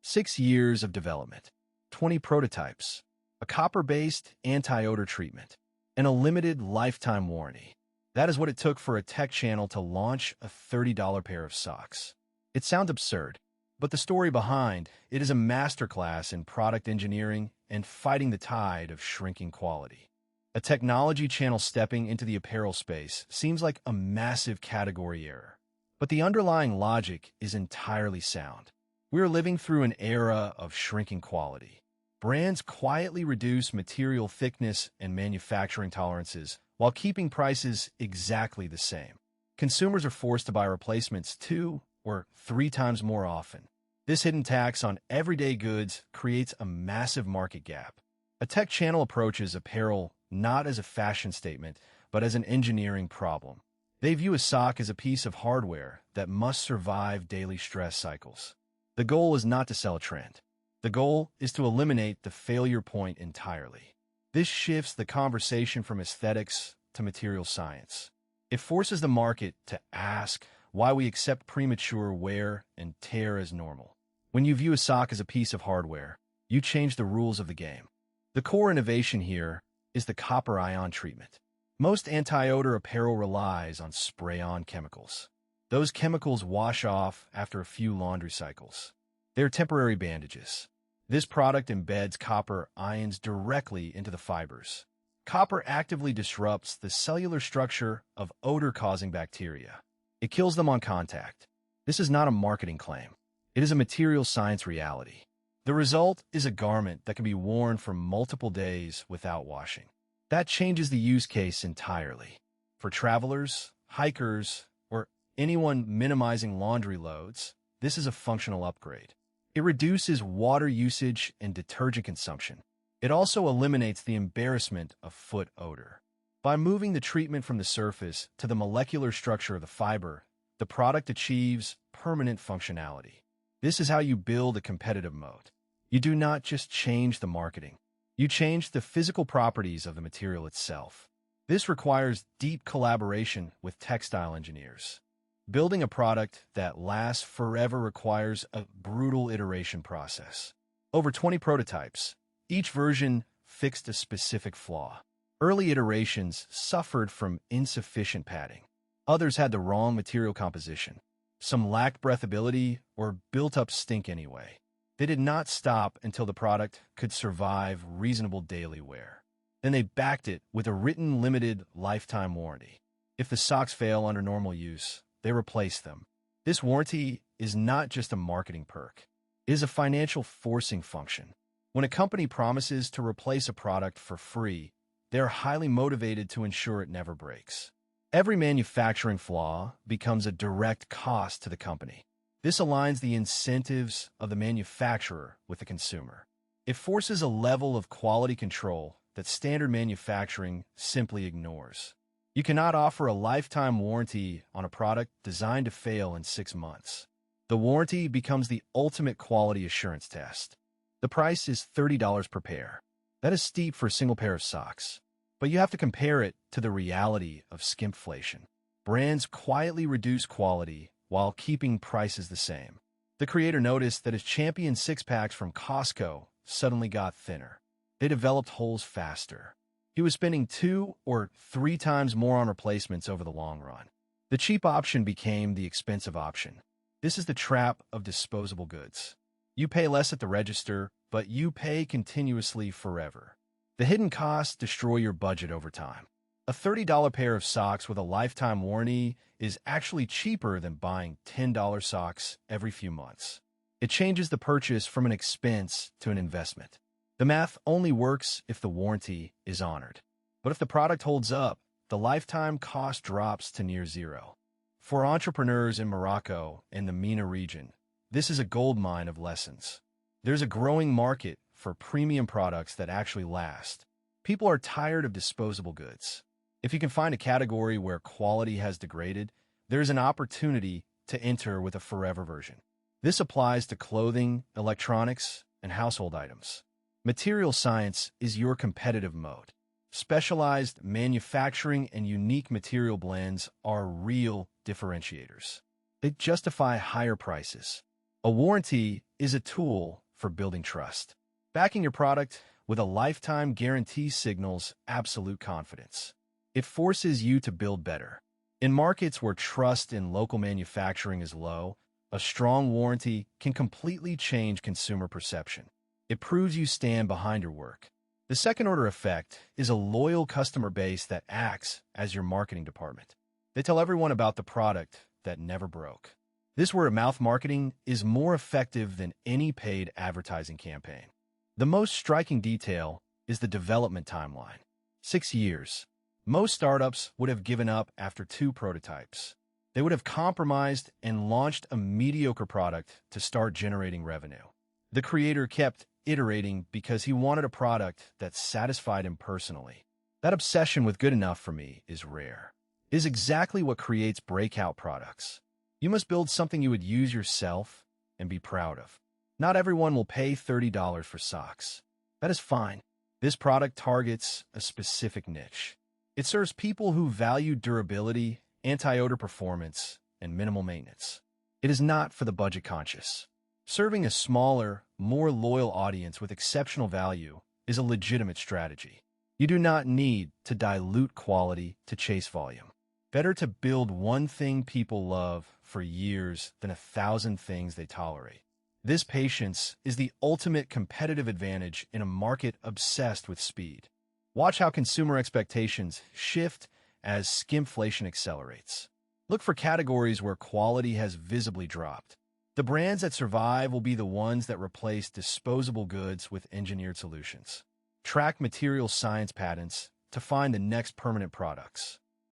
6 years of development, 20 prototypes, a copper-based anti-odor treatment, and a limited lifetime warranty. That is what it took for a tech channel to launch a $30 pair of socks. It sounds absurd, but the story behind it is a masterclass in product engineering and fighting the tide of shrinking quality. A technology channel stepping into the apparel space seems like a massive category error, but the underlying logic is entirely sound. We are living through an era of shrinking quality. Brands quietly reduce material thickness and manufacturing tolerances while keeping prices exactly the same. Consumers are forced to buy replacements 2 or 3 times more often. This hidden tax on everyday goods creates a massive market gap. A tech channel approaches apparel not as a fashion statement, but as an engineering problem. They view a sock as a piece of hardware that must survive daily stress cycles. The goal is not to sell a trend. The goal is to eliminate the failure point entirely. This shifts the conversation from aesthetics to material science. It forces the market to ask why we accept premature wear and tear as normal. When you view a sock as a piece of hardware, you change the rules of the game. The core innovation here is the copper ion treatment. Most anti-odor apparel relies on spray-on chemicals. Those chemicals wash off after a few laundry cycles. They're temporary bandages. This product embeds copper ions directly into the fibers. Copper actively disrupts the cellular structure of odor-causing bacteria. It kills them on contact. This is not a marketing claim. It is a material science reality. The result is a garment that can be worn for multiple days without washing. That changes the use case entirely. For travelers, hikers, or anyone minimizing laundry loads, this is a functional upgrade. It reduces water usage and detergent consumption. It also eliminates the embarrassment of foot odor. By moving the treatment from the surface to the molecular structure of the fiber, the product achieves permanent functionality. This is how you build a competitive moat. You do not just change the marketing. You change the physical properties of the material itself. This requires deep collaboration with textile engineers. Building a product that lasts forever requires a brutal iteration process. Over 20 prototypes, each version fixed a specific flaw. Early iterations suffered from insufficient padding. Others had the wrong material composition. Some lacked breathability or built up stink anyway. They did not stop until the product could survive reasonable daily wear. Then they backed it with a written limited lifetime warranty. If the socks fail under normal use, they replace them. This warranty is not just a marketing perk. It is a financial forcing function. When a company promises to replace a product for free, they are highly motivated to ensure it never breaks. Every manufacturing flaw becomes a direct cost to the company. This aligns the incentives of the manufacturer with the consumer. It forces a level of quality control that standard manufacturing simply ignores. You cannot offer a lifetime warranty on a product designed to fail in 6 months. The warranty becomes the ultimate quality assurance test. The price is $30 per pair. That is steep for a single pair of socks. But you have to compare it to the reality of skimpflation. Brands quietly reduce quality while keeping prices the same. The creator noticed that his Champion six-packs from Costco suddenly got thinner. They developed holes faster. He was spending 2 or 3 times more on replacements over the long run. The cheap option became the expensive option. This is the trap of disposable goods. You pay less at the register, but you pay continuously forever. The hidden costs destroy your budget over time. A $30 pair of socks with a lifetime warranty is actually cheaper than buying $10 socks every few months. It changes the purchase from an expense to an investment. The math only works if the warranty is honored. But if the product holds up, the lifetime cost drops to near zero. For entrepreneurs in Morocco and the MENA region, this is a goldmine of lessons. There's a growing market for premium products that actually last. People are tired of disposable goods. If you can find a category where quality has degraded, there's an opportunity to enter with a forever version. This applies to clothing, electronics, and household items. Material science is your competitive moat. Specialized manufacturing and unique material blends are real differentiators. They justify higher prices. A warranty is a tool for building trust. Backing your product with a lifetime guarantee signals absolute confidence. It forces you to build better. In markets where trust in local manufacturing is low, a strong warranty can completely change consumer perception. It proves you stand behind your work. The second-order effect is a loyal customer base that acts as your marketing department. They tell everyone about the product that never broke. This word-of-mouth marketing is more effective than any paid advertising campaign. The most striking detail is the development timeline. 6 years. Most startups would have given up after 2 prototypes. They would have compromised and launched a mediocre product to start generating revenue. The creator kept iterating because he wanted a product that satisfied him personally. That obsession with good enough for me is rare. It is exactly what creates breakout products. You must build something you would use yourself and be proud of. Not everyone will pay $30 for socks. That is fine. This product targets a specific niche. It serves people who value durability, anti-odor performance, and minimal maintenance. It is not for the budget-conscious. Serving a smaller, more loyal audience with exceptional value is a legitimate strategy. You do not need to dilute quality to chase volume. Better to build one thing people love for years than 1,000 things they tolerate. This patience is the ultimate competitive advantage in a market obsessed with speed. Watch how consumer expectations shift as skimflation accelerates. Look for categories where quality has visibly dropped. The brands that survive will be the ones that replace disposable goods with engineered solutions. Track material science patents to find the next permanent products.